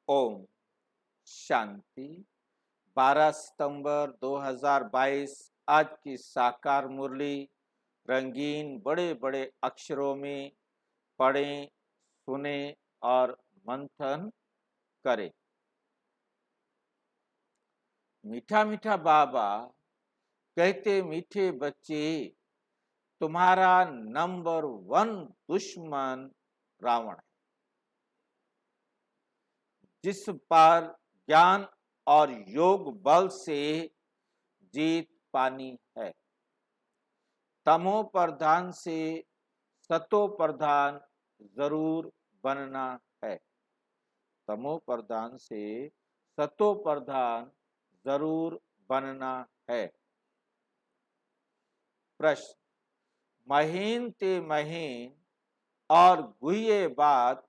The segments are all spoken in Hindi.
ओम शांति। 12 सितंबर 2022 आज की साकार मुरली रंगीन बड़े बड़े अक्षरों में पढ़ें, सुने और मंथन करें। मीठा मीठा बाबा कहते, मीठे बच्चे, तुम्हारा नंबर 1 दुश्मन रावण है, जिस पर ज्ञान और योग बल से जीत पानी है। तमो प्रधान से सतो प्रधान जरूर बनना है। तमो प्रधान से सतो प्रधान जरूर बनना है। प्रश्न, महीन ते महीन और गुह्य बात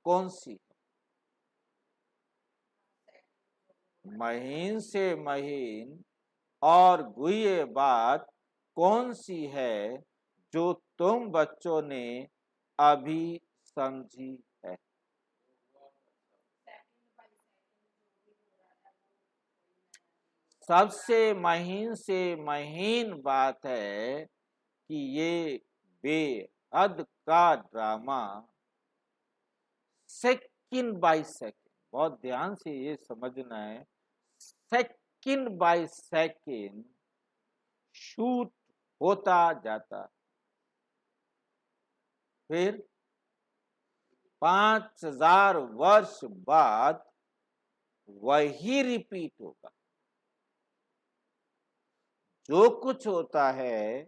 कौन सी है? महीन से महीन और गुह्य बात कौन सी है जो तुम बच्चों ने अभी समझी है? सबसे महीन से महीन बात है कि ये बेहद का ड्रामा सेकंड बाय सेकंड, बहुत ध्यान से ये समझना है, सेकंड बाय सेकंड शूट होता जाता, फिर 5000 वर्ष बाद वही रिपीट होगा। जो कुछ होता है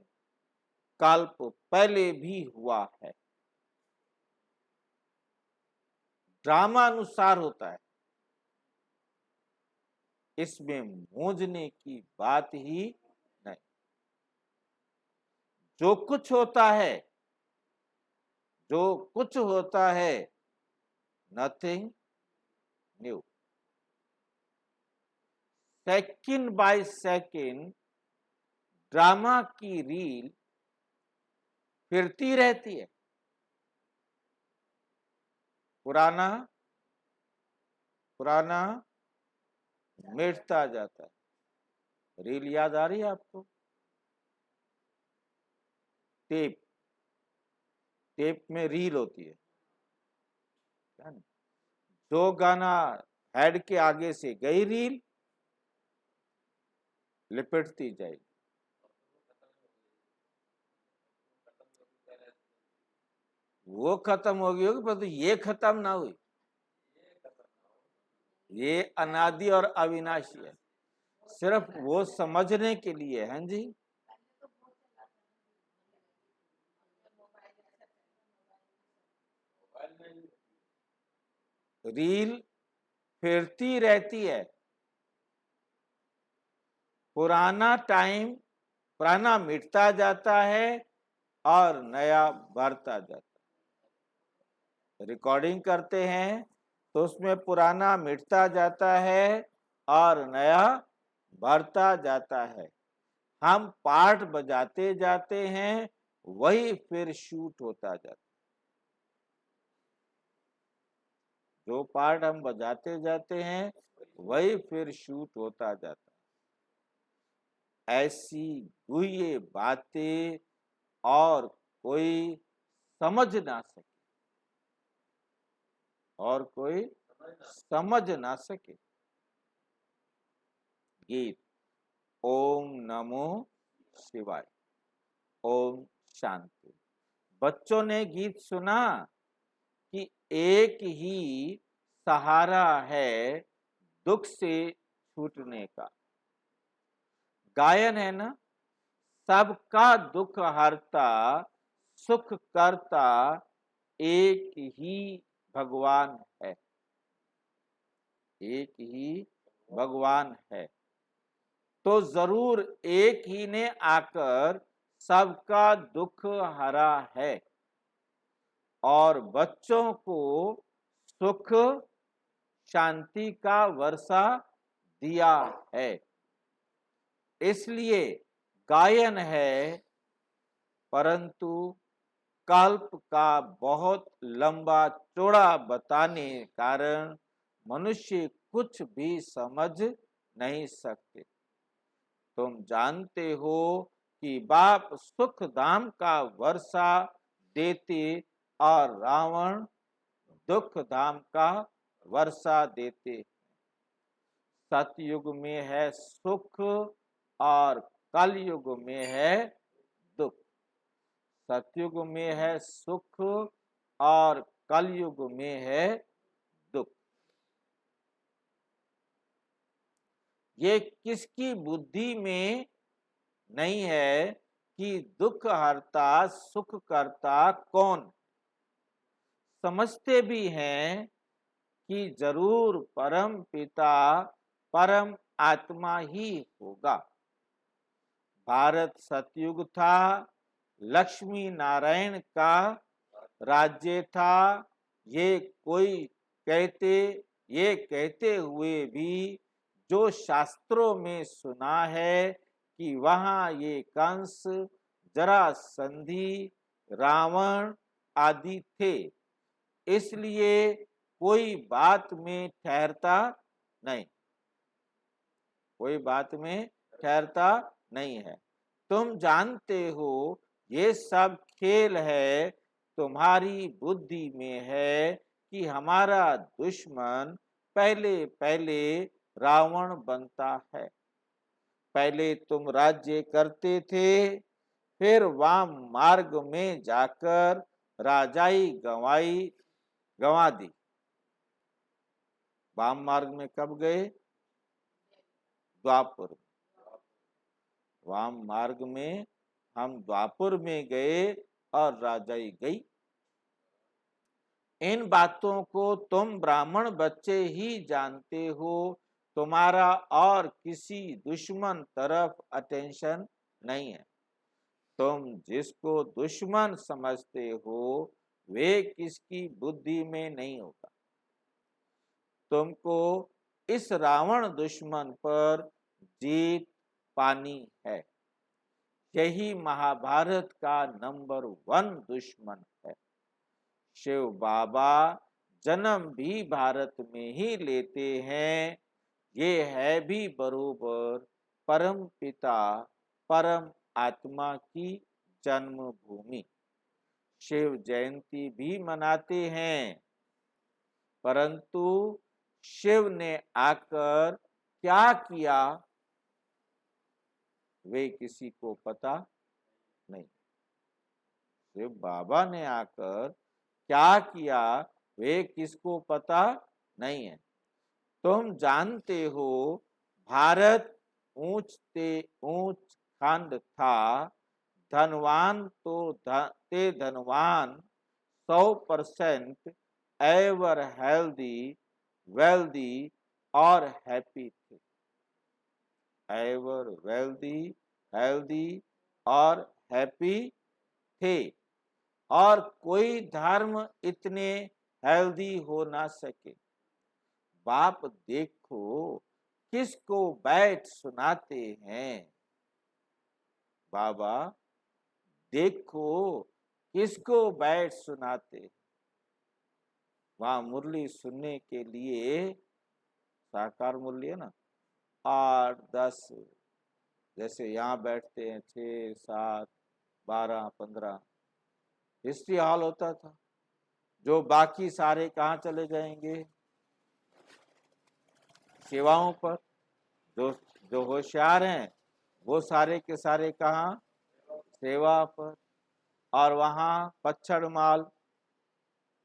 कल्प पहले भी हुआ है, ड्रामा अनुसार होता है। इसमें मूंझने की बात ही नहीं। जो कुछ होता है, जो कुछ होता है, nothing new. Second by second drama की रील फिरती रहती है। पुराना पुराना मिटता जाता है। रील याद आ रही है आपको? टेप, टेप में रील होती है। जो गाना हेड के आगे से गई रील लिपटती जाएगी। वो खत्म हो गई होगी, परंतु ये खत्म ना हुई। ये अनादि और अविनाशी है, सिर्फ वो समझने के लिए है जी। रील फिरती रहती है। पुराना टाइम, पुराना मिटता जाता है और नया बढ़ता जाता है। रिकॉर्डिंग करते हैं तो उसमें पुराना मिटता जाता है और नया बढ़ता जाता है। हम पार्ट बजाते जाते हैं, वही फिर शूट होता जाता है। जो पार्ट हम बजाते जाते हैं वही फिर शूट होता जाता है। ऐसी गुह्य बातें और कोई समझ ना सके, और कोई समझ ना सके। गीत ओम नमो शिवाय। ओम शांति। बच्चों ने गीत सुना कि एक ही सहारा है दुख से छूटने का। गायन है ना, सबका दुख हरता सुख करता एक ही भगवान है। एक ही भगवान है तो जरूर एक ही ने आकर सबका दुख हरा है और बच्चों को सुख शांति का वर्षा दिया है। इसलिए गायन है, परंतु कल्प का बहुत लंबा चौड़ा बताने कारण मनुष्य कुछ भी समझ नहीं सकते। तुम जानते हो कि बाप सुख धाम का वर्षा देते और रावण दुख धाम का वर्षा देते। सतयुग में है सुख और कलयुग में है दुख। सतयुग में है सुख और कलयुग में है दुख। ये किसकी बुद्धि में नहीं है कि दुख हरता सुख करता कौन? समझते भी हैं कि जरूर परम पिता परम आत्मा ही होगा। भारत सतयुग था, लक्ष्मी नारायण का राज्य था। ये कहते हुए भी जो शास्त्रों में सुना है कि वहां ये कंस, जरासंधि, रावण आदि थे, इसलिए कोई बात में ठहरता नहीं, कोई बात में ठहरता नहीं है। तुम जानते हो ये सब खेल है, तुम्हारी बुद्धि में है कि हमारा दुश्मन पहले पहले रावण बनता है। पहले तुम राज्य करते थे, फिर वाम मार्ग में जाकर राजाई गंवा दी। वाम मार्ग में कब गए? द्वापर। वाम मार्ग में हम द्वापर में गए और राजाई गई। इन बातों को तुम ब्राह्मण बच्चे ही जानते हो। तुम्हारा और किसी दुश्मन तरफ अटेंशन नहीं है। तुम जिसको दुश्मन समझते हो वे किसकी बुद्धि में नहीं होगा। तुमको इस रावण दुश्मन पर जीत पानी है। यही महाभारत का नंबर 1 दुश्मन है। शिव बाबा जन्म भी भारत में ही लेते हैं। ये है भी बरोबर परम पिता परम आत्मा की जन्मभूमि। शिव जयंती भी मनाते हैं, परंतु शिव ने आकर क्या किया वे किसी को पता नहीं। शिव बाबा ने आकर क्या किया वे किसको पता नहीं है। तुम जानते हो भारत ऊंच ते ऊंच खंड था। धनवान तो धनवान 100% एवर हेल्दी वेल्दी और हैप्पी थे। एवर वेल्दी हेल्दी और हैप्पी थे। और कोई धर्म इतने हेल्दी हो ना सके। बाप देखो किसको बैठ सुनाते हैं। बाबा देखो किसको बैठ सुनाते। वहां मुरली सुनने के लिए साकार मुरली है ना, 8-10, जैसे यहाँ बैठते हैं 6, 7, 12, 15 हिस्ट्री हॉल होता था। जो बाकी सारे कहाँ चले जाएंगे? सेवाओं पर। जो जो होशियार हैं वो सारे के सारे कहाँ? सेवा पर। और वहाँ पच्छड़ माल,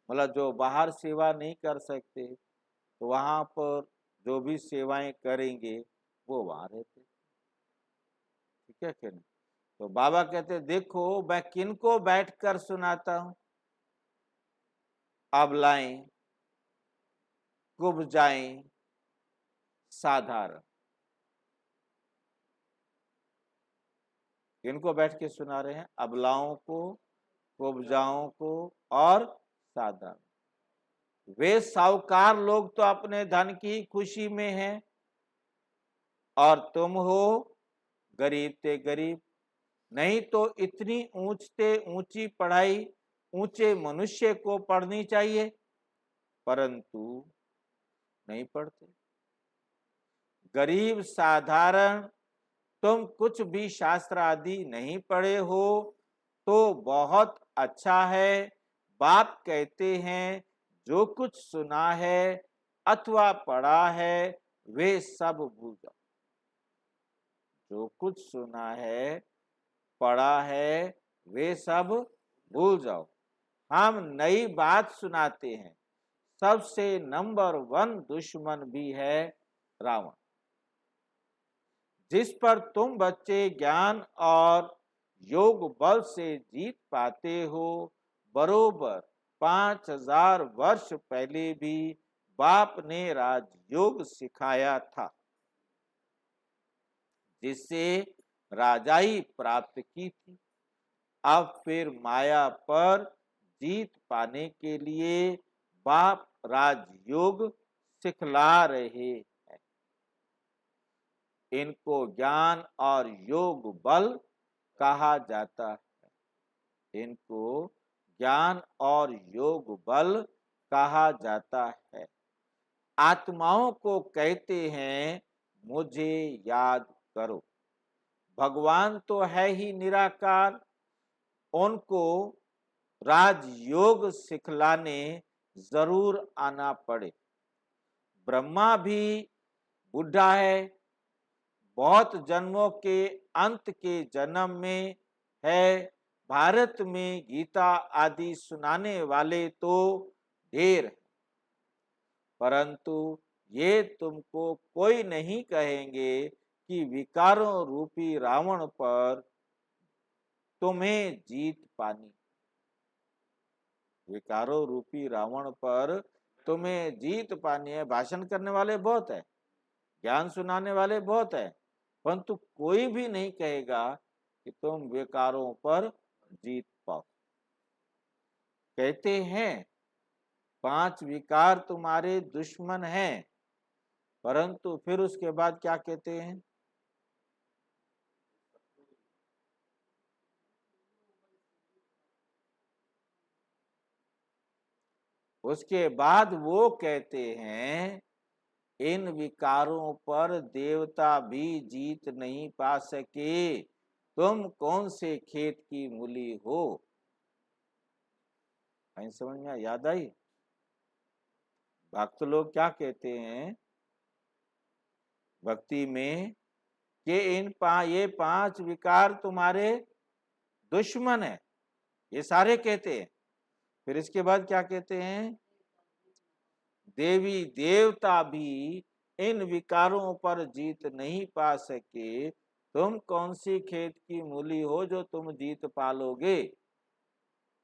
मतलब जो बाहर सेवा नहीं कर सकते, तो वहाँ पर जो भी सेवाएं करेंगे वो वहां रहते। ठीक है कि नहीं? तो बाबा कहते देखो मैं किनको बैठकर सुनाता हूं। अबलाएं, कुब्जाएं, साधारण, किनको बैठ के सुना रहे हैं? अबलाओं को, कुब्जाओं को और साधारण। वे साहूकार लोग तो अपने धन की खुशी में हैं, और तुम हो गरीब ते गरीब। नहीं तो इतनी ऊंचते ऊंची पढ़ाई ऊंचे मनुष्य को पढ़नी चाहिए, परंतु नहीं पढ़ते। गरीब साधारण तुम कुछ भी शास्त्र आदि नहीं पढ़े हो तो बहुत अच्छा है। बाप कहते हैं जो कुछ सुना है अथवा पढ़ा है वे सब भूल जाओ। जो कुछ सुना है पढ़ा है वे सब भूल जाओ। हम नई बात सुनाते हैं। सबसे नंबर 1 दुश्मन भी है रावण, जिस पर तुम बच्चे ज्ञान और योग बल से जीत पाते हो। बरोबर 5000 वर्ष पहले भी बाप ने राजयोग सिखाया था, जिससे राजाई प्राप्त की थी। अब फिर माया पर जीत पाने के लिए बाप राजयोग सिखला रहे हैं। इनको ज्ञान और योग बल कहा जाता है। इनको ज्ञान और योग बल कहा जाता है। आत्माओं को कहते हैं मुझे याद करो। भगवान तो है ही निराकार, उनको राजयोग सिखलाने जरूर आना पड़े। ब्रह्मा भी बुढ़ा है, बहुत जन्मों के अंत के जन्म में है। भारत में गीता आदि सुनाने वाले तो ढेर है, परंतु ये तुमको कोई नहीं कहेंगे कि विकारों रूपी रावण पर तुम्हें जीत पानी। विकारों रूपी रावण पर तुम्हें जीत पानी है। भाषण करने वाले बहुत है, ज्ञान सुनाने वाले बहुत है, परंतु कोई भी नहीं कहेगा कि तुम विकारों पर जीत पाओ। कहते हैं 5 विकार तुम्हारे दुश्मन हैं, परंतु फिर उसके बाद क्या कहते हैं? उसके बाद वो कहते हैं इन विकारों पर देवता भी जीत नहीं पा सके। तुम कौन से खेत की मूली हो? कहीं समझ में याद आई? भक्त लोग क्या कहते हैं भक्ति में कि ये 5 विकार तुम्हारे दुश्मन है, ये सारे कहते हैं। फिर इसके बाद क्या कहते हैं? देवी देवता भी इन विकारों पर जीत नहीं पा सके। तुम कौन सी खेत की मूली हो जो तुम जीत पालोगे?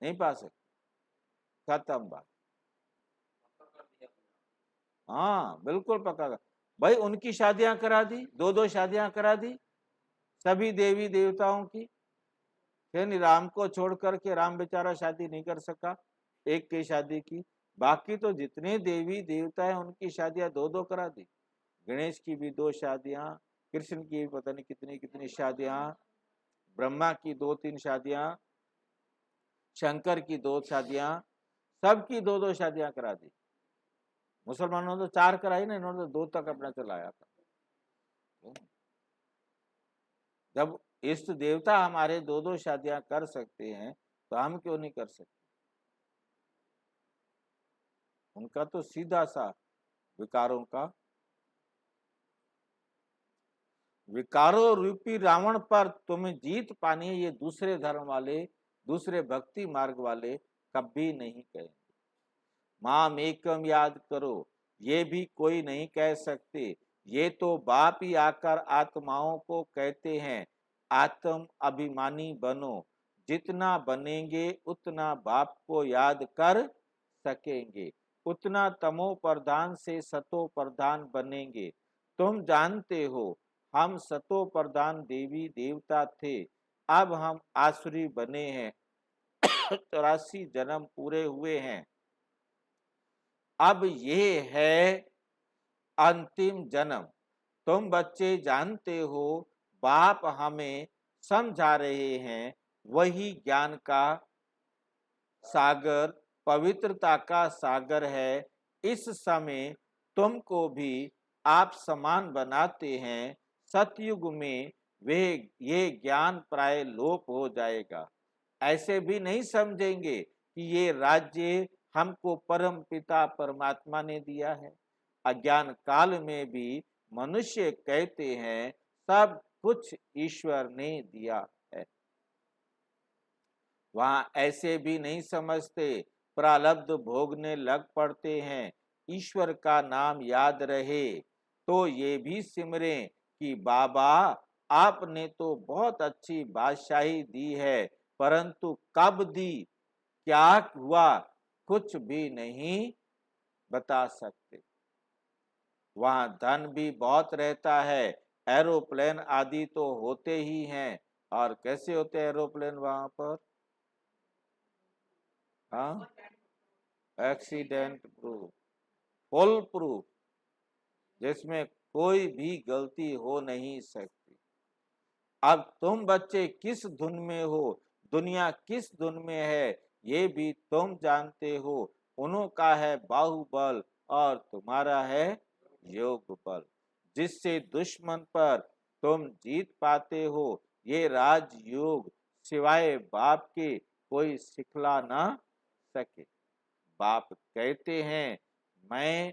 नहीं पा सकते। खत्म बात। हाँ बिल्कुल पक्का। भाई उनकी शादियां करा दी, 2-2 शादियां करा दी सभी देवी देवताओं की। फिर राम को छोड़ करके राम बेचारा शादी नहीं कर सका, एक की शादी की। बाकी तो जितने देवी देवता है उनकी शादियां 2-2 करा दी। गणेश की भी 2 शादियां, कृष्ण की भी पता नहीं कितनी कितनी शादियां, ब्रह्मा की 2-3 शादियां, शंकर की 2 शादियां, सबकी 2-2 शादियां करा दी। मुसलमानों ने तो 4 कराई ना, इन्होंने तो 2 तक अपना चलाया था। जब इष्ट देवता हमारे 2-2 शादियां कर सकते हैं तो हम क्यों नहीं कर सकते? उनका तो सीधा सा विकारों का, विकारों रूपी रावण पर तुम्हें जीत पानी है, ये दूसरे धर्म वाले, दूसरे भक्ति मार्ग वाले कभी नहीं कहेंगे। माम एकम याद करो, ये भी कोई नहीं कह सकते। ये तो बाप ही आकर आत्माओं को कहते हैं आत्म अभिमानी बनो। जितना बनेंगे उतना बाप को याद कर सकेंगे, उतना तमो प्रधान से सतो प्रधान बनेंगे। तुम जानते हो हम सतो प्रधान देवी देवता थे, अब हम आसुरी बने हैं। 84 जन्म पूरे हुए हैं, अब ये है अंतिम जन्म। तुम बच्चे जानते हो बाप हमें समझा रहे हैं, वही ज्ञान का सागर, पवित्रता का सागर है। इस समय तुमको भी आप समान बनाते हैं। सतयुग में वे ये ज्ञान प्राय लोप हो जाएगा। ऐसे भी नहीं समझेंगे कि ये राज्य हमको परम पिता परमात्मा ने दिया है। अज्ञान काल में भी मनुष्य कहते हैं सब कुछ ईश्वर ने दिया है। वहां ऐसे भी नहीं समझते, प्रारब्ध भोगने लग पड़ते हैं। ईश्वर का नाम याद रहे तो ये भी सिमरें कि बाबा आपने तो बहुत अच्छी बादशाही दी है, परंतु कब दी, क्या हुआ, कुछ भी नहीं बता सकते। वहां धन भी बहुत रहता है, एरोप्लेन आदि तो होते ही हैं। और कैसे होते हैं एरोप्लेन वहां पर? हाँ, एक्सीडेंट प्रूफ, फुल प्रूफ, जिसमें कोई भी गलती हो नहीं सकती। अब तुम बच्चे किस धुन में हो, दुनिया किस धुन में है, ये भी तुम जानते हो। उनका है बाहुबल और तुम्हारा है योग बल, जिससे दुश्मन पर तुम जीत पाते हो। ये राजयोग सिवाय बाप के कोई सिखला ना सके। बाप कहते हैं मैं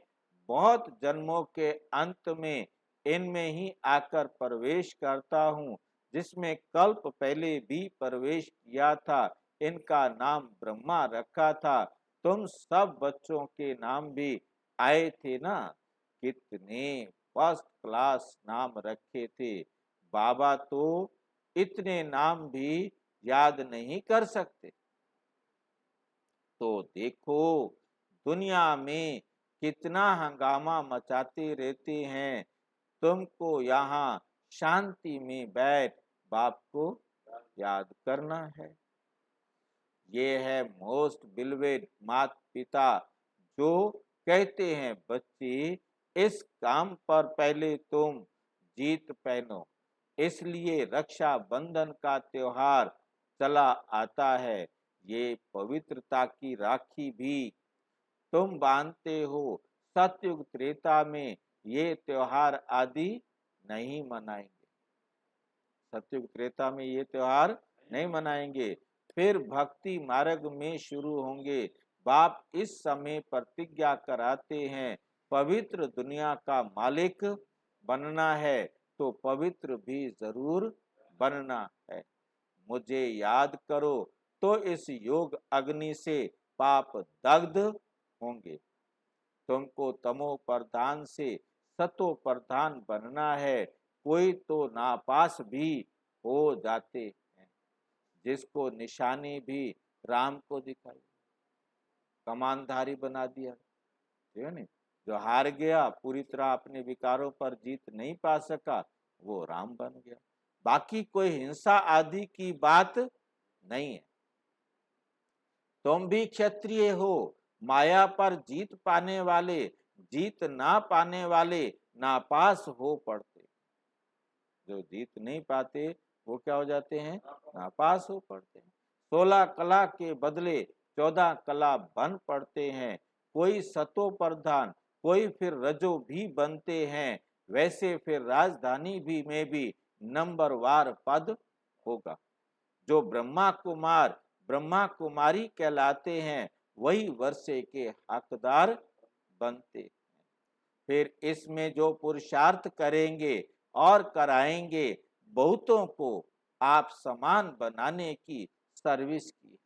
बहुत जन्मों के अंत में इनमें ही आकर प्रवेश करता हूँ, जिसमें कल्प पहले भी प्रवेश किया था। इनका नाम ब्रह्मा रखा था। तुम सब बच्चों के नाम भी आए थे ना, कितने फर्स्ट क्लास नाम रखे थे। बाबा तो इतने नाम भी याद नहीं कर सकते। तो देखो दुनिया में कितना हंगामा मचाते रहते हैं। तुमको यहाँ शांति में बैठ बाप को याद करना है। ये है मोस्ट बिलवेड माता पिता, जो कहते हैं बच्चे इस काम पर पहले तुम जीत पहनो। इसलिए रक्षा बंधन का त्योहार चला आता है। ये पवित्रता की राखी भी तुम बांधते हो। सतयुग त्रेता में ये त्योहार आदि नहीं मनाएंगे। सतयुग त्रेता में ये त्योहार नहीं मनाएंगे। फिर भक्ति मार्ग में शुरू होंगे। बाप इस समय प्रतिज्ञा कराते हैं पवित्र दुनिया का मालिक बनना है तो पवित्र भी जरूर बनना है। मुझे याद करो तो इस योग अग्नि से पाप दग्ध होंगे। तुमको तमो प्रधान से सतो प्रधान बनना है। कोई तो नापास भी हो जाते हैं, जिसको निशानी भी राम को दिखाई, कमानधारी बना दिया, ठीक है नहीं? जो हार गया, पूरी तरह अपने विकारों पर जीत नहीं पा सका, वो राम बन गया। बाकी कोई हिंसा आदि की बात नहीं है। तुम भी क्षत्रिय हो। माया पर जीत पाने वाले जीत ना पाने वाले नापास हो पड़ते। जो जीत नहीं पाते वो क्या हो जाते हैं? नापास हो पड़ते हैं। 16 कला के बदले 14 कला बन पड़ते हैं। कोई सतो प्रधान, कोई फिर रजो भी बनते हैं। वैसे फिर राजधानी भी में भी नंबरवार पद होगा। जो ब्रह्मा कुमार ब्रह्मा कुमारी कहलाते हैं वही वर्षे के हकदार बनते हैं। फिर इसमें जो पुरुषार्थ करेंगे और कराएंगे, बहुतों को आप समान बनाने की सर्विस की है।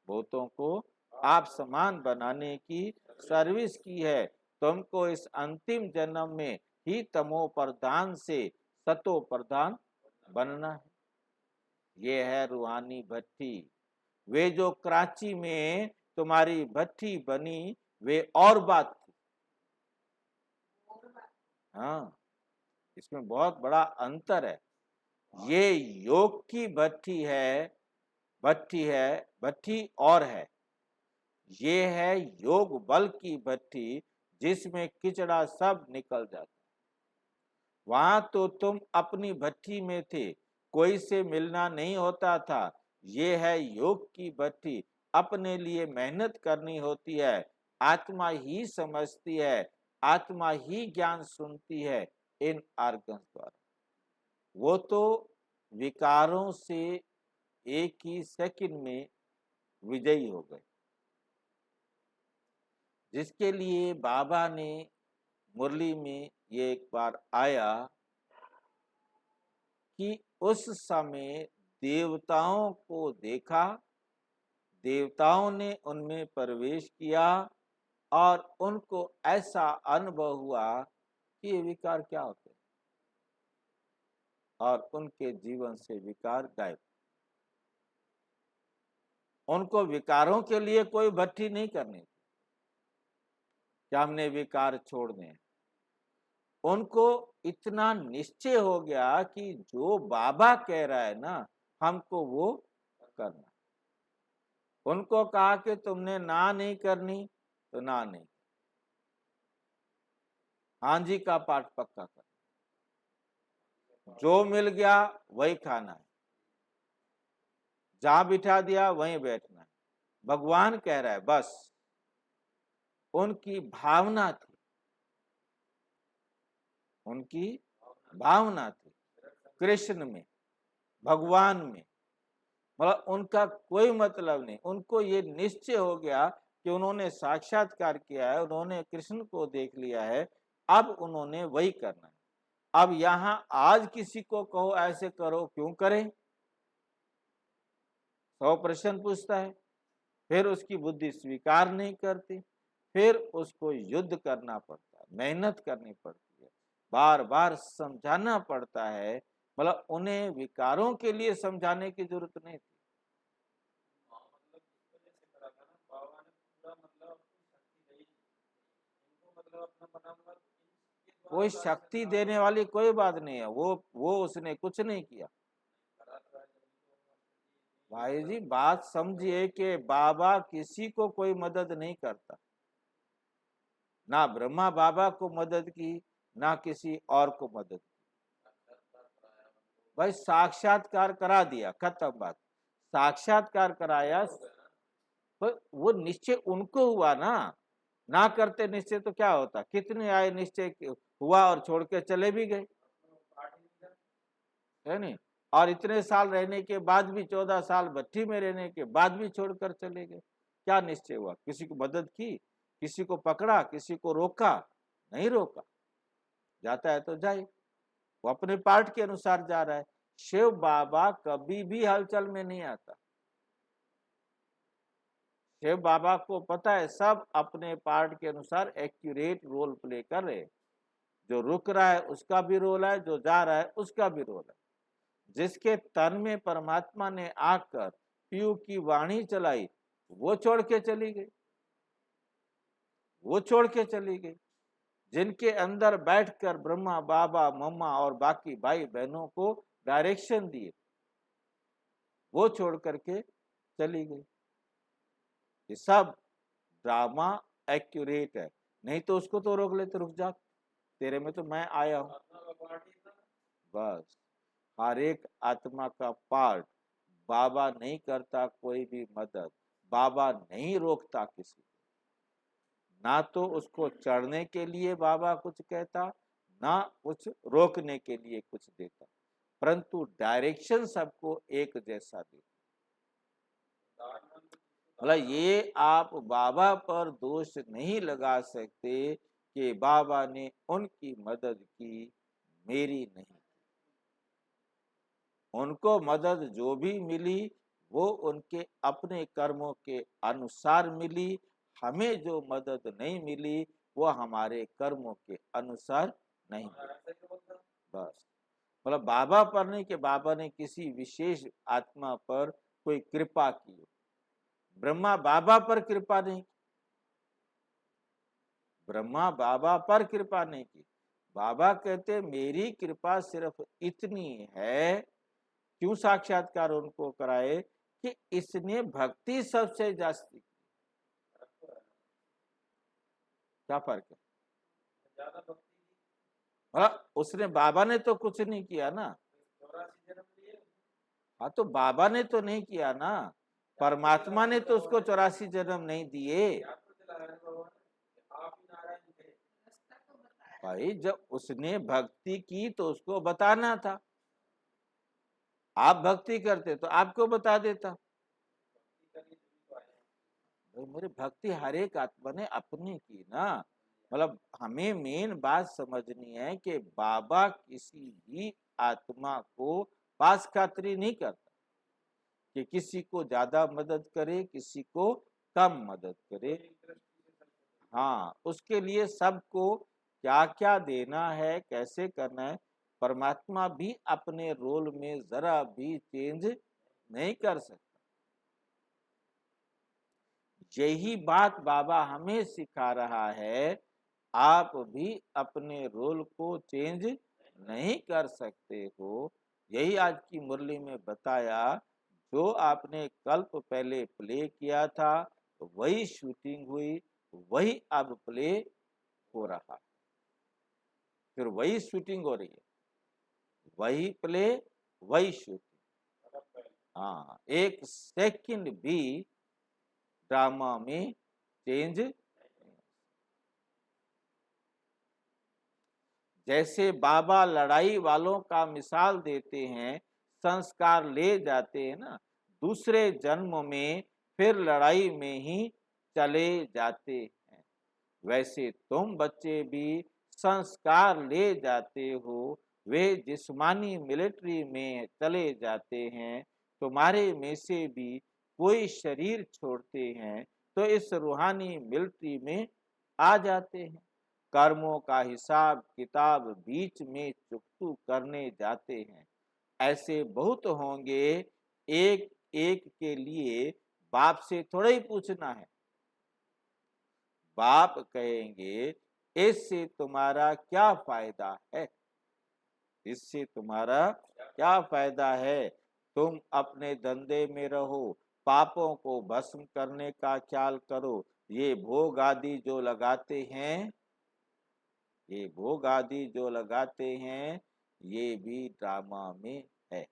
बहुतों को आप समान बनाने की सर्विस की है। तुमको इस अंतिम जन्म में ही तमो प्रधान से सतो प्रधान बनना है। ये है रूहानी भट्टी। वे जो कराची में तुम्हारी भट्टी बनी वे और बात थी। हाँ, इसमें बहुत बड़ा अंतर है। ये योग की भट्टी है, भट्टी और है। ये है योग बल की भट्टी, जिसमें किचड़ा सब निकल जाता। वहां तो तुम अपनी भट्टी में थे, कोई से मिलना नहीं होता था। ये है योग की भट्टी, अपने लिए मेहनत करनी होती है। आत्मा ही समझती है आत्मा ही ज्ञान सुनती है इन आर्गन्स द्वारा। वो तो विकारों से एक ही सेकंड में विजयी हो गए, जिसके लिए बाबा ने मुरली में ये एक बार आया कि उस समय देवताओं को देखा, देवताओं ने उनमें प्रवेश किया और उनको ऐसा अनुभव हुआ कि ये विकार क्या होते हैं, और उनके जीवन से विकार गायब। उनको विकारों के लिए कोई भट्टी नहीं करनी थी कि हमने विकार छोड़ने हैं। उनको इतना निश्चय हो गया कि जो बाबा कह रहा है ना, हमको वो करना। उनको कहा कि तुमने ना नहीं करनी तो ना नहीं, हाँ जी का पाठ पक्का कर, जो मिल गया वही खाना है, जहां बिठा दिया वहीं बैठना है, भगवान कह रहा है बस। उनकी भावना थी, उनकी भावना थी कृष्ण में, भगवान में। मतलब उनका कोई मतलब नहीं, उनको ये निश्चय हो गया कि उन्होंने साक्षात्कार किया है, उन्होंने कृष्ण को देख लिया है, अब उन्होंने वही करना है। अब यहां आज किसी को कहो ऐसे करो, क्यों करें? 100 प्रश्न पूछता है, फिर उसकी बुद्धि स्वीकार नहीं करती, फिर उसको युद्ध करना पड़ता है, मेहनत करनी पड़ती है, बार बार समझाना पड़ता है। मतलब उन्हें विकारों के लिए समझाने की जरूरत नहीं थी। कोई शक्ति देने वाली कोई बात नहीं है, वो उसने कुछ नहीं किया। भाई जी बात समझिए कि बाबा किसी को कोई मदद नहीं करता, ना ब्रह्मा बाबा को मदद की, ना किसी और को मदद की। भाई साक्षात्कार करा दिया, खत्म बात। साक्षात्कार कराया, तो वो निश्चय उनको हुआ ना करते निश्चय तो क्या होता? कितने आए निश्चय हुआ और छोड़ के चले भी गए, है नहीं? और इतने साल रहने के बाद भी, 14 साल भट्टी में रहने के बाद भी छोड़कर चले गए। क्या निश्चय हुआ? किसी को मदद की, किसी को पकड़ा, किसी को रोका? नहीं रोका। जाता है तो जाए, वो अपने पार्ट के अनुसार जा रहा है। शिव बाबा कभी भी हलचल में नहीं आता। शिव बाबा को पता है सब अपने पार्ट के अनुसार एक्यूरेट रोल प्ले कर रहे। जो रुक रहा है उसका भी रोल है, जो जा रहा है उसका भी रोल है। जिसके तन में परमात्मा ने आकर पीयू की वाणी चलाई, वो छोड़ के चली गई, वो छोड़ के चली गई। जिनके अंदर बैठकर ब्रह्मा बाबा मम्मा और बाकी भाई बहनों को डायरेक्शन दिए, वो छोड़ करके चली गई। ये सब ड्रामा एक्यूरेट है, नहीं तो उसको तो रोक लेते, रुक जा, तेरे में तो मैं आया हूं। बस हर एक आत्मा का पार्ट, बाबा नहीं करता कोई भी मदद, बाबा नहीं रोकता किसी को, ना तो उसको चढ़ने के लिए बाबा कुछ कहता, ना कुछ रोकने के लिए कुछ देता, परंतु डायरेक्शन सबको एक जैसा देता। मतलब ये आप बाबा पर दोष नहीं लगा सकते कि बाबा ने उनकी मदद की, मेरी नहीं। उनको मदद जो भी मिली वो उनके अपने कर्मों के अनुसार मिली, हमें जो मदद नहीं मिली वो हमारे कर्मों के अनुसार नहीं मिली। बस मतलब बाबा पर नहीं कि बाबा ने किसी विशेष आत्मा पर कोई कृपा की। ब्रह्मा बाबा पर कृपा नहीं की, ब्रह्मा बाबा पर कृपा नहीं की। बाबा कहते मेरी कृपा सिर्फ इतनी है, क्यों साक्षात्कार उनको कराए कि इसने भक्ति सबसे जास्ती की। क्या फर्क है? हाँ उसने, बाबा ने तो कुछ नहीं किया ना। हाँ तो बाबा ने तो नहीं किया ना, परमात्मा ने तो उसको 84 जन्म नहीं दिए। भाई जब उसने भक्ति की तो उसको बताना था। आप भक्ति करते तो आपको बता देता। भाई मेरी भक्ति हर एक आत्मा ने अपनी की ना। मतलब हमें मेन बात समझनी है कि बाबा किसी भी आत्मा को पास खातरी नहीं करता कि किसी को ज्यादा मदद करे, किसी को कम मदद करे। हाँ, उसके लिए सबको क्या क्या देना है, कैसे करना है, परमात्मा भी अपने रोल में जरा भी चेंज नहीं कर सकता। यही बात बाबा हमें सिखा रहा है। आप भी अपने रोल को चेंज नहीं कर सकते हो। यही आज की मुरली में बताया। जो आपने कल्प पहले प्ले किया था वही शूटिंग हुई, वही अब प्ले हो रहा, फिर वही शूटिंग हो रही है, वही प्ले वही शूटिंग। हाँ, एक सेकंड भी ड्रामा में चेंज। जैसे बाबा लड़ाई वालों का मिसाल देते हैं, संस्कार ले जाते हैं ना, दूसरे जन्म में फिर लड़ाई में ही चले जाते हैं। वैसे तुम बच्चे भी संस्कार ले जाते हो, वे जिस्मानी मिलिट्री में चले जाते हैं। तुम्हारे में से भी कोई शरीर छोड़ते हैं तो इस रूहानी मिलिट्री में आ जाते हैं। कर्मों का हिसाब किताब बीच में चुकतू करने जाते हैं। ऐसे बहुत होंगे। एक एक के लिए बाप से थोड़ा ही पूछना है। बाप कहेंगे इससे तुम्हारा क्या फायदा है, इससे तुम्हारा क्या फायदा है। तुम अपने धंधे में रहो, पापों को भस्म करने का ख्याल करो। ये भोग आदि जो लगाते हैं, ये भोग आदि जो लगाते हैं, ये भी ड्रामा में है।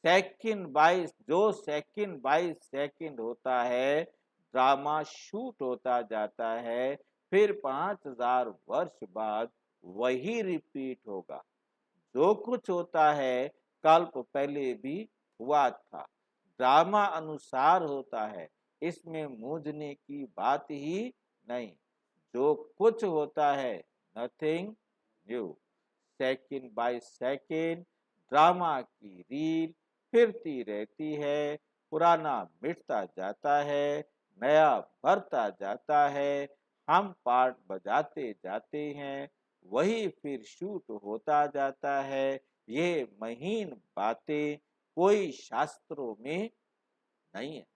सेकंड बाय सेकंड होता है, ड्रामा शूट होता जाता है। फिर 5000 वर्ष बाद वही रिपीट होगा। जो कुछ होता है कल्प पहले भी हुआ था, ड्रामा अनुसार होता है। इसमें मूझने की बात ही नहीं। जो कुछ होता है nothing new. Second by second drama की रील फिरती रहती है। पुराना मिटता जाता है, नया बढ़ता जाता है। हम पार्ट बजाते जाते हैं, वही फिर शूट होता जाता है। ये महीन बातें कोई शास्त्रों में नहीं है।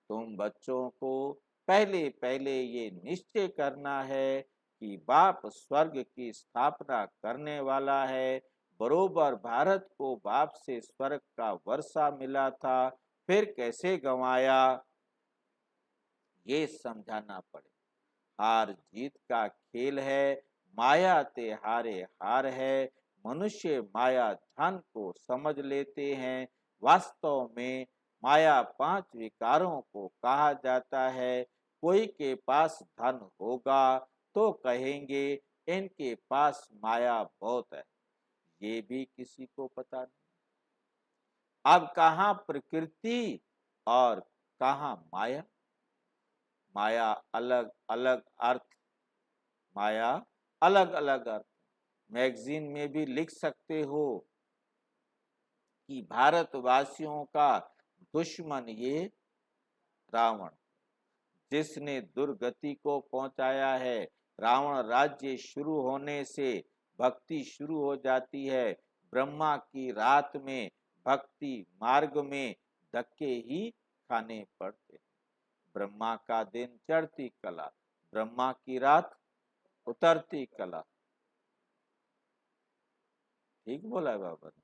तुम बच्चों को पहले पहले ये निश्चय करना है कि बाप स्वर्ग की स्थापना करने वाला है। बरोबर भारत को बाप से स्वर्ग का वर्षा मिला था, फिर कैसे गंवाया, ये समझाना पड़े। हार जीत का खेल है, माया ते हारे हार है। मनुष्य माया धन को समझ लेते हैं। वास्तव में माया 5 विकारों को कहा जाता है। कोई के पास धन होगा तो कहेंगे इनके पास माया बहुत है। ये भी किसी को पता नहीं। अब कहाँ प्रकृति और कहाँ माया। माया अलग अलग अर्थ, माया अलग अलग अर्थ। मैगजीन में भी लिख सकते हो कि भारतवासियों का दुश्मन ये रावण, जिसने दुर्गति को पहुंचाया है। रावण राज्य शुरू होने से भक्ति शुरू हो जाती है। ब्रह्मा की रात में भक्ति मार्ग में धक्के ही खाने पड़ते। ब्रह्मा का दिन चढ़ती कला, ब्रह्मा की रात उतरती कला। ठीक बोला है बाबा ने,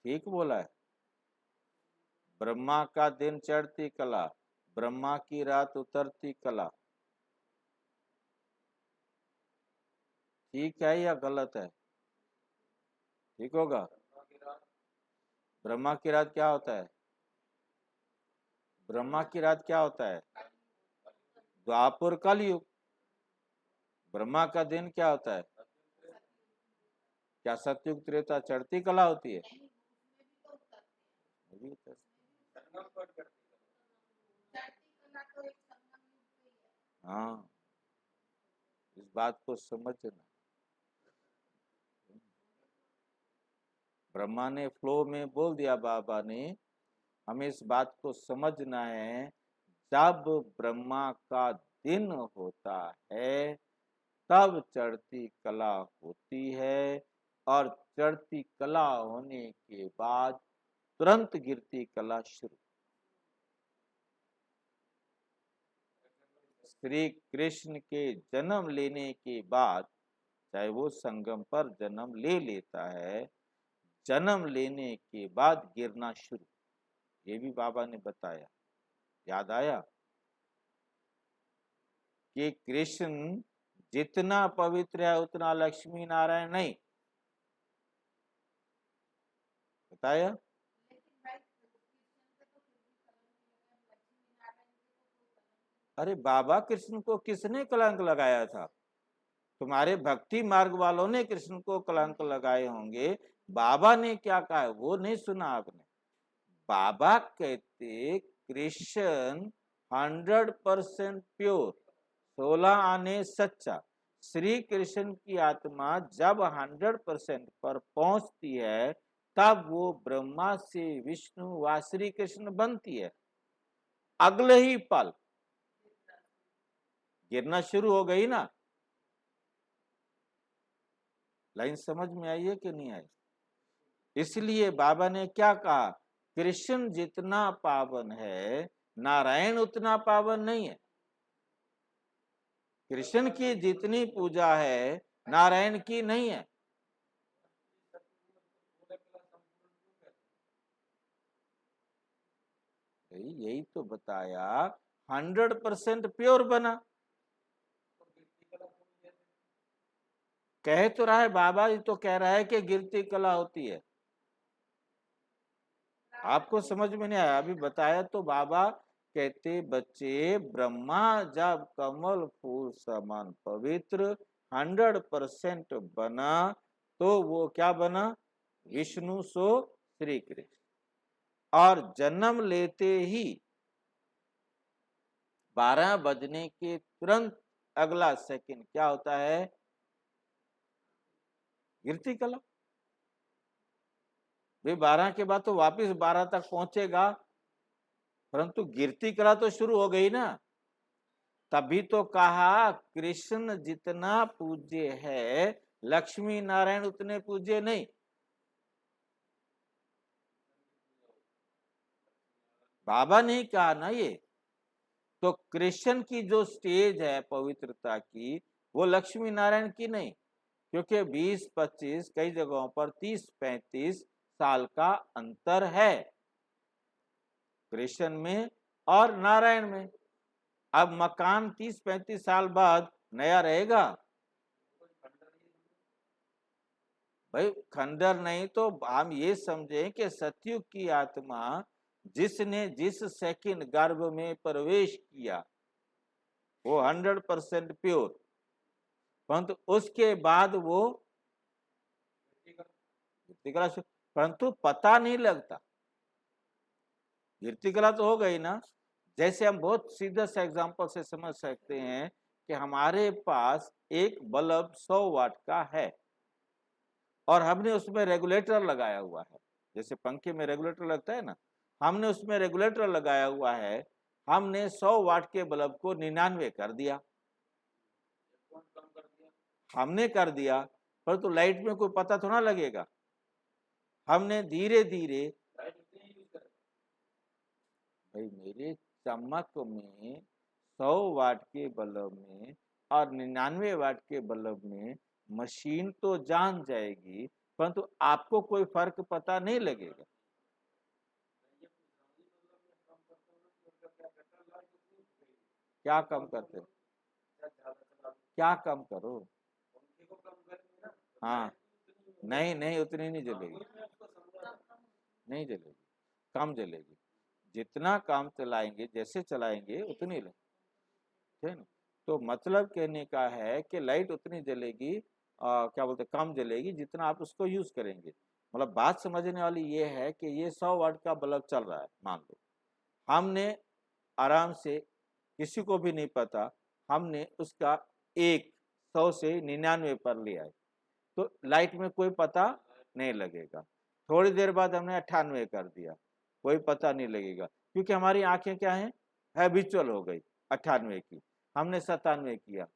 ठीक बोला है। ब्रह्मा का दिन चढ़ती कला, ब्रह्मा की रात उतरती कला। ठीक है या गलत है? ठीक होगा। ब्रह्मा की रात क्या होता है? ब्रह्मा की रात क्या होता है? द्वापर कलयुग। ब्रह्मा का दिन क्या होता है? क्या सतयुग त्रेता चढ़ती कला होती है? हाँ, इस बात को समझना। ब्रह्मा ने फ्लो में बोल दिया, बाबा ने, हमें इस बात को समझना है। जब ब्रह्मा का दिन होता है तब चढ़ती कला होती है, और चढ़ती कला होने के बाद तुरंत गिरती कला शुरू। श्री कृष्ण के जन्म लेने के बाद, चाहे वो संगम पर जन्म ले लेता है, जन्म लेने के बाद गिरना शुरू। ये भी बाबा ने बताया, याद आया कि कृष्ण जितना पवित्र है उतना लक्ष्मी नारायण नहीं। बताया? अरे बाबा कृष्ण को किसने कलंक लगाया था? तुम्हारे भक्ति मार्ग वालों ने कृष्ण को कलंक लगाए होंगे। बाबा ने क्या कहा वो नहीं सुना आपने? बाबा कहते कृष्ण 100% प्योर, 16 आने सच्चा। श्री कृष्ण की आत्मा जब 100% पर पहुंचती है तब वो ब्रह्मा से विष्णु व श्री कृष्ण बनती है। अगले ही पल गिरना शुरू हो गई ना। लाइन समझ में आई है कि नहीं आई? इसलिए बाबा ने क्या कहा, कृष्ण जितना पावन है नारायण उतना पावन नहीं है। कृष्ण की जितनी पूजा है नारायण की नहीं है। यही तो बताया, 100% प्योर बना। कह तो रहा है बाबा जी, तो कह रहा है कि गिरती कला होती है। आपको समझ में नहीं आया? अभी बताया तो बाबा कहते बच्चे, ब्रह्मा जब कमल फूल समान पवित्र 100% बना तो वो क्या बना? विष्णु सो श्री कृष्ण। और जन्म लेते ही 12 बजने के तुरंत अगला सेकंड क्या होता है? गिरती कला। भाई 12 के बाद तो वापिस 12 तक पहुंचेगा, परंतु गिरती कला तो शुरू हो गई ना। तभी तो कहा कृष्ण जितना पूज्य है लक्ष्मी नारायण उतने पूज्य नहीं। बाबा ने कहा ना ये। तो कृष्ण की जो स्टेज है पवित्रता की, वो लक्ष्मी नारायण की नहीं। क्योंकि 20-25 कई जगहों पर 30-35 साल का अंतर है कृष्ण में और नारायण में। अब मकान 30-35 साल बाद नया रहेगा? भाई खंडर नहीं तो हम ये समझें कि सतयुग की आत्मा जिसने जिस सेकंड गर्भ में प्रवेश किया वो 100% प्योर, परंतु उसके बाद वो परंतु पता नहीं लगता। गिरती कला तो हो गई ना। जैसे हम बहुत सीधा सा एग्जांपल से समझ सकते हैं कि हमारे पास एक बल्ब 100 वाट का है और हमने उसमें रेगुलेटर लगाया हुआ है। जैसे पंखे में रेगुलेटर लगता है ना, हमने उसमें रेगुलेटर लगाया हुआ है। हमने 100 वाट के बल्ब को 99 कर दिया। हमने कर दिया, परंतु लाइट में कोई पता थोड़ा लगेगा। हमने धीरे धीरे, भाई मेरे चमक में 100 वाट के बल्ब में और 99 वाट के बल्ब में मशीन तो जान जाएगी, परंतु आपको कोई फर्क पता नहीं लगेगा। क्या कम करते हो? क्या कम करो? हाँ, नहीं नहीं उतनी नहीं जलेगी, नहीं जलेगी, कम जलेगी। जितना काम चलाएंगे जैसे चलाएंगे उतनी है ना। तो मतलब कहने का है कि लाइट उतनी जलेगी, क्या बोलते कम जलेगी जितना आप उसको यूज करेंगे। मतलब बात समझने वाली ये है कि ये 100 वाट का बल्ब चल रहा है, मान लो हमने आराम से, किसी को भी नहीं पता, हमने उसका 100 से 99 पर लिया है, तो लाइट में कोई पता नहीं लगेगा। थोड़ी देर बाद हमने 98 कर दिया, कोई पता नहीं लगेगा, क्योंकि हमारी आंखें क्या हैं, हैबिचुअल हो गई 98 की। हमने 97 किया,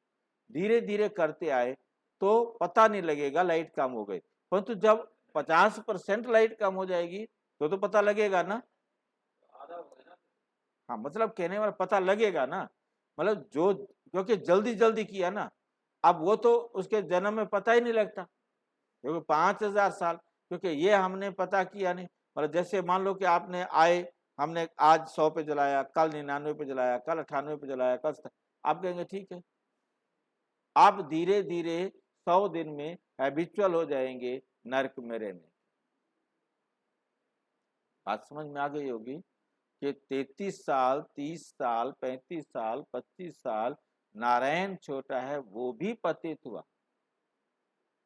धीरे धीरे करते आए तो पता नहीं लगेगा लाइट कम हो गई। परंतु जब 50% लाइट कम हो जाएगी तो पता लगेगा ना। हाँ, मतलब कहने वाला पता लगेगा ना, मतलब जो, क्योंकि जल्दी जल्दी किया ना, अब वो तो उसके जन्म में पता ही नहीं लगता, क्योंकि 5000 साल, क्योंकि ये हमने पता किया नहीं। मतलब जैसे मान लो कि आपने आए, हमने आज 100 पे जलाया, कल 99 पे जलाया, कल 98 पे जलाया, कल आप कहेंगे ठीक है। आप धीरे धीरे 100 दिन में हैबिचुअल हो जाएंगे नरक में रहने। बात समझ में आ गई होगी कि 33 साल, 30 साल, 35 साल, 25 साल नारायण छोटा है वो भी पतित हुआ।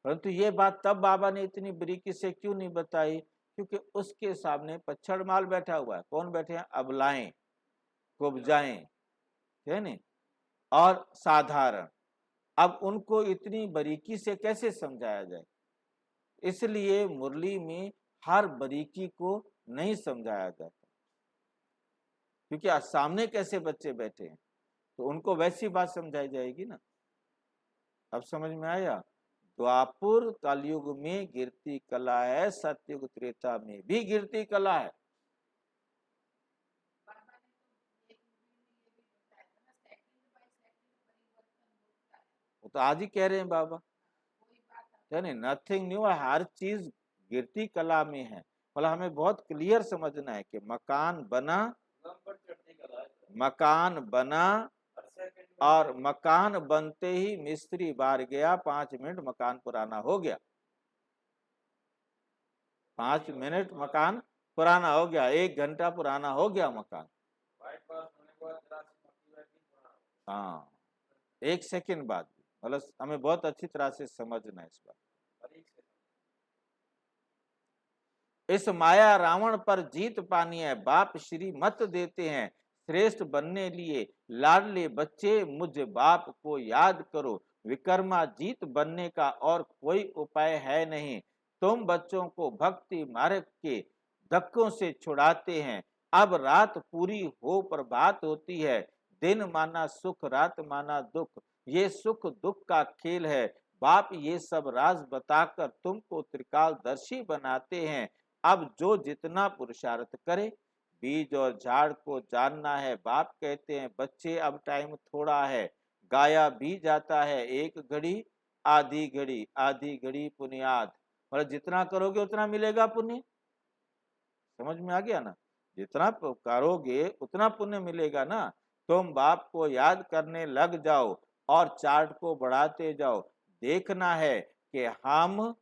परंतु ये बात तब बाबा ने इतनी बारीकी से क्यों नहीं बताई, क्योंकि उसके सामने पच्छड़ माल बैठा हुआ है। कौन बैठे हैं, अबलाएं, कुब्जाएं, है नहीं, और साधारण। अब उनको इतनी बारीकी से कैसे समझाया जाए, इसलिए मुरली में हर बारीकी को नहीं समझाया जाता, क्योंकि आज सामने कैसे बच्चे बैठे हैं तो उनको वैसी बात समझाई जाएगी ना। अब समझ में आया। द्वापुर कलयुग में गिरती कला है, सतयुग त्रेता में भी गिरती कला है। वो तो आज ही कह रहे हैं बाबा, यानी नथिंग न्यू, हर चीज गिरती कला में है। मतलब हमें बहुत क्लियर समझना है कि मकान बना, मकान बना और मकान बनते ही मिस्त्री बाहर गया, 5 मिनट मकान पुराना हो गया, 5 मिनट मकान पुराना हो गया, 1 घंटा पुराना हो गया मकान। हाँ, 1 सेकंड बाद, मतलब हमें बहुत अच्छी तरह से समझना है इस बात। इस माया रावण पर जीत पानी है, बाप श्री मत देते हैं, श्रेष्ठ बनने लिए लाडले बच्चे मुझ बाप को याद करो, विकर्मा जीत बनने का और कोई उपाय है नहीं, तुम बच्चों को भक्ति मार्ग के धक्कों से छुड़ाते हैं, अब रात पूरी हो प्रभात होती है, दिन माना सुख रात माना दुख, ये सुख दुख का खेल है, बाप ये सब राज बताकर तुमको त्रिकालदर्शी बनाते हैं, अब जो जितना पुरुषार्थ करे, बीज और झाड़ को जानना है, बाप कहते हैं बच्चे अब टाइम थोड़ा है, गाया भी जाता है एक घड़ी आधी घड़ी पुण्याद, मतलब जितना करोगे उतना मिलेगा पुण्य। समझ में आ गया ना, जितना करोगे उतना पुण्य मिलेगा ना। तुम बाप को याद करने लग जाओ और चार्ट को बढ़ाते जाओ, देखना है कि हम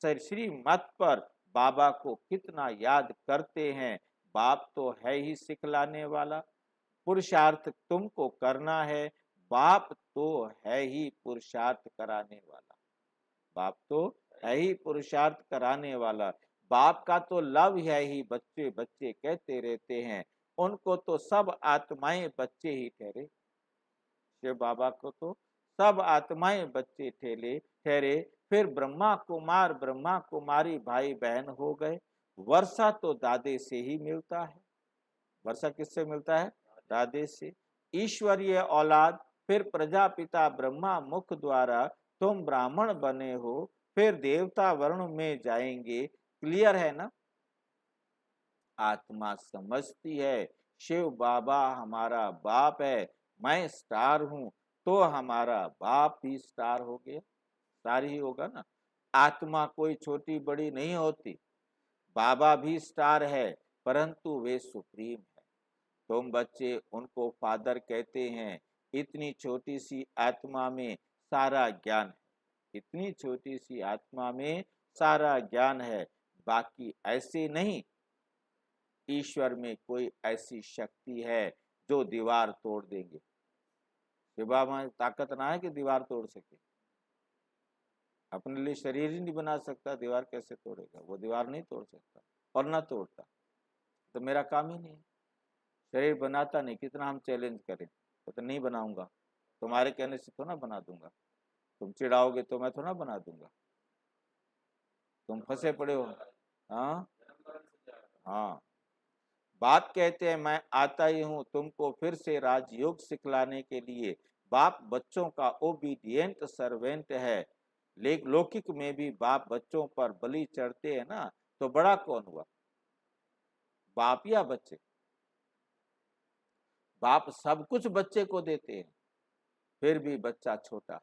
श्री मत पर बाबा को कितना याद करते हैं, बाप तो है ही सिखलाने वाला, पुरुषार्थ तुमको करना है, बाप तो है ही पुरुषार्थ कराने वाला, बाप तो है ही पुरुषार्थ कराने वाला, बाप का तो लव है ही, बच्चे बच्चे कहते रहते हैं, उनको तो सब आत्माएं बच्चे ही ठहरे, शिव बाबा को तो सब आत्माएं बच्चे ठहरे, फिर ब्रह्मा कुमार ब्रह्मा कुमारी भाई बहन हो गए, वर्षा तो दादे से ही मिलता है, वर्षा किससे मिलता है, दादे से, ईश्वरीय औलाद, फिर प्रजापिता ब्रह्मा मुख द्वारा तुम ब्राह्मण बने हो, फिर देवता वर्ण में जाएंगे, क्लियर है ना। आत्मा समझती है शिव बाबा हमारा बाप है, मैं स्टार हूं, तो हमारा बाप भी स्टार हो गया, स्टार ही होगा ना। आत्मा कोई छोटी बड़ी नहीं होती, बाबा भी स्टार है, परंतु वे सुप्रीम है, तुम बच्चे उनको फादर कहते हैं। इतनी छोटी सी आत्मा में सारा ज्ञान है, इतनी छोटी सी आत्मा में सारा ज्ञान है, बाकी ऐसे नहीं। ईश्वर में कोई ऐसी शक्ति है जो दीवार तोड़ देंगे, शिवा में ताकत ना है कि दीवार तोड़ सके। अपने लिए शरीर ही नहीं बना सकता, दीवार कैसे तोड़ेगा? वो दीवार नहीं तोड़ सकता और ना तोड़ता, तो मेरा काम ही नहीं है। शरीर बनाता नहीं, कितना हम चैलेंज करें तो नहीं बनाऊंगा। तुम्हारे कहने से तो ना बना दूंगा, तुम चिढ़ाओगे तो मैं थोड़ा बना दूंगा, तुम फंसे पड़े हो। हाँ हाँ, बाप कहते हैं मैं आता ही हूँ तुमको फिर से राजयोग सिखलाने के लिए। बाप बच्चों का ओबीडियंट सर्वेंट है। लौकिक में भी बाप बच्चों पर बलि चढ़ते हैं ना, तो बड़ा कौन हुआ, बाप या बच्चे? बाप सब कुछ बच्चे को देते हैं, फिर भी बच्चा छोटा,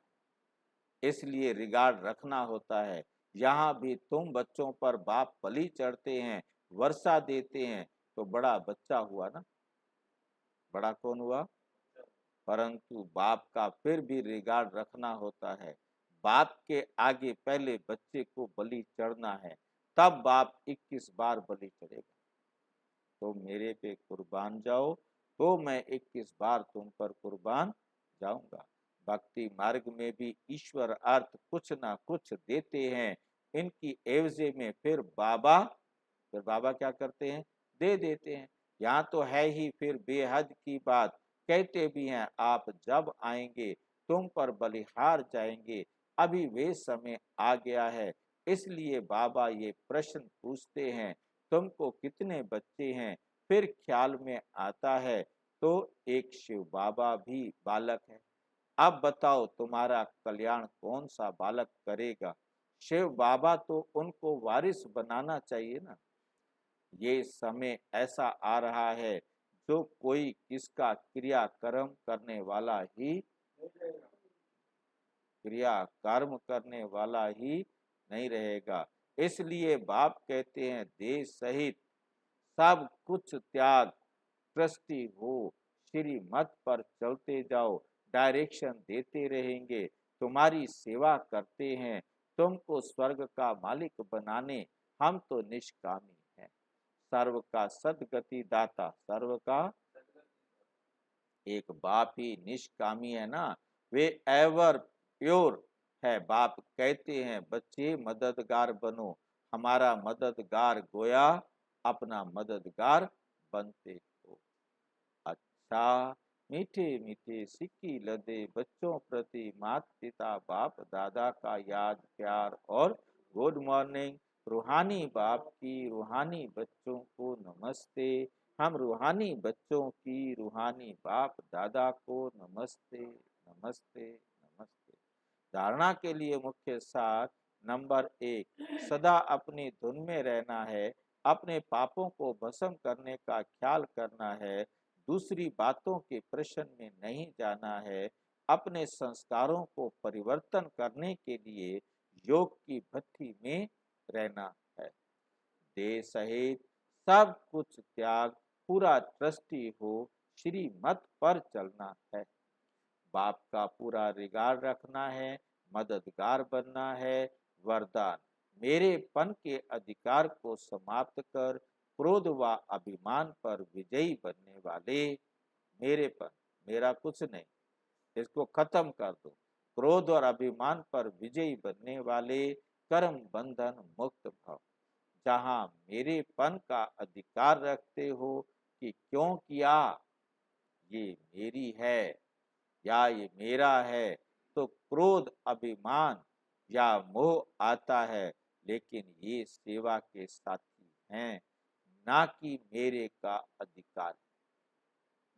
इसलिए रिगार्ड रखना होता है। यहाँ भी तुम बच्चों पर बाप बलि चढ़ते हैं, वर्षा देते हैं, तो बड़ा बच्चा हुआ ना, बड़ा कौन हुआ? परंतु बाप का फिर भी रिगार्ड रखना होता है। बाप के आगे पहले बच्चे को बलि चढ़ना है, तब बाप 21 बार बलि चढ़ेगा। तो मेरे पे कुर्बान जाओ, तो मैं 21 बार तुम पर कुर्बान जाऊंगा। भक्ति मार्ग में भी ईश्वर अर्थ कुछ ना कुछ देते हैं, इनकी एवजे में फिर बाबा क्या करते हैं? दे देते हैं। यहाँ तो है ही फिर बेहद की बात, कहते भी हैं आप जब आएंगे तुम पर बलिहार जाएंगे। अभी वे समय आ गया है, इसलिए बाबा ये प्रश्न पूछते हैं, तुमको कितने बच्चे हैं? फिर ख्याल में आता है तो एक शिव बाबा भी बालक है। अब बताओ तुम्हारा कल्याण कौन सा बालक करेगा? शिव बाबा तो उनको वारिस बनाना चाहिए ना। ये समय ऐसा आ रहा है जो कोई किसका क्रिया कर्म करने वाला ही क्रिया कर्म करने वाला ही नहीं रहेगा। इसलिए बाप कहते हैं देह सहित सब कुछ त्याग, ट्रस्टी हो, श्री मत पर चलते जाओ, डायरेक्शन देते रहेंगे, तुम्हारी सेवा करते हैं, तुमको स्वर्ग का मालिक बनाने हम तो निष्कामी हैं। सर्व का सदगति दाता, सर्व का एक बाप ही निष्कामी है ना, वे एवर प्योर है। बाप कहते हैं बच्चे मददगार बनो, हमारा मददगार गोया अपना मददगार बनते हो। अच्छा, मीठे मीठे सिक्की लदे बच्चों प्रति माता पिता बाप दादा का याद प्यार और गुड मॉर्निंग। रूहानी बाप की रूहानी बच्चों को नमस्ते। हम रूहानी बच्चों की रूहानी बाप दादा को नमस्ते नमस्ते नमस्ते। धारणा के लिए मुख्य सार नंबर 1, सदा अपनी धुन में रहना है, अपने पापों को भस्म करने का ख्याल करना है, दूसरी बातों के प्रश्न में नहीं जाना है, अपने संस्कारों को परिवर्तन करने के लिए योग की भट्ठी में रहना है। देह सहित सब कुछ त्याग, पूरा ट्रस्टी हो, श्री मत पर चलना है, बाप का पूरा रिगार्ड रखना है, मददगार बनना है। वरदान, मेरेपन के अधिकार को समाप्त कर क्रोध व अभिमान पर विजयी बनने वाले। मेरेपन, मेरा कुछ नहीं, इसको खत्म कर दो। क्रोध और अभिमान पर विजयी बनने वाले, कर्म बंधन मुक्त भव। जहां मेरेपन का अधिकार रखते हो कि क्यों किया, ये मेरी है या ये मेरा है, तो क्रोध अभिमान या मोह आता है, लेकिन ये सेवा के साथी हैं, ना कि मेरे का अधिकार।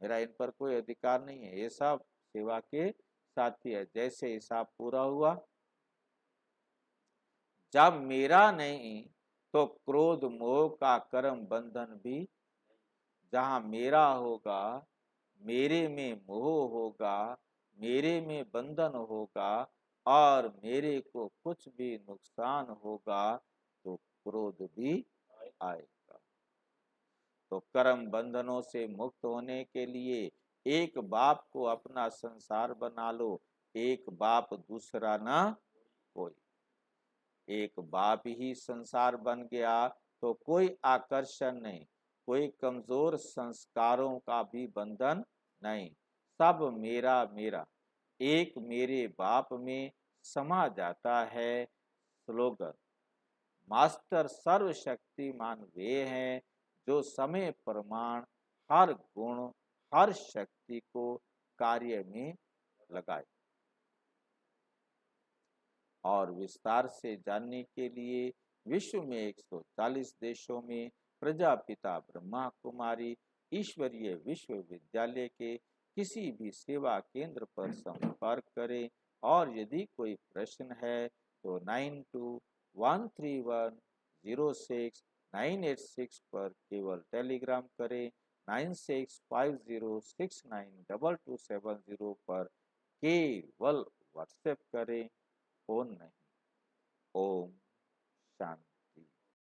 मेरा इन पर कोई अधिकार नहीं है, ये सब सेवा के साथी है। जैसे हिसाब पूरा हुआ, जब मेरा नहीं तो क्रोध मोह का कर्म बंधन भी। जहां मेरा होगा, मेरे में मोह होगा, मेरे में बंधन होगा और मेरे को कुछ भी नुकसान होगा, तो क्रोध भी आएगा। तो कर्म बंधनों से मुक्त होने के लिए एक बाप को अपना संसार बना लो, एक बाप दूसरा ना कोई। एक बाप ही संसार बन गया तो कोई आकर्षण नहीं, कोई कमजोर संस्कारों का भी बंधन नहीं, सब मेरा मेरा। एक मेरे बाप में समा जाता है स्लोगन। मास्टर सर्वशक्तिमान वे हैं जो समय प्रमाण हर गुण हर शक्ति को कार्य में लगाए। और विस्तार से जानने के लिए विश्व में 140 देशों में प्रजापिता ब्रह्मा कुमारी ईश्वरीय विश्वविद्यालय के किसी भी सेवा केंद्र पर संपर्क करें। और यदि कोई प्रश्न है तो 9213106986 पर केवल टेलीग्राम करें। 9650692270 पर केवल व्हाट्सएप करें, फोन नहीं। ओम शांति।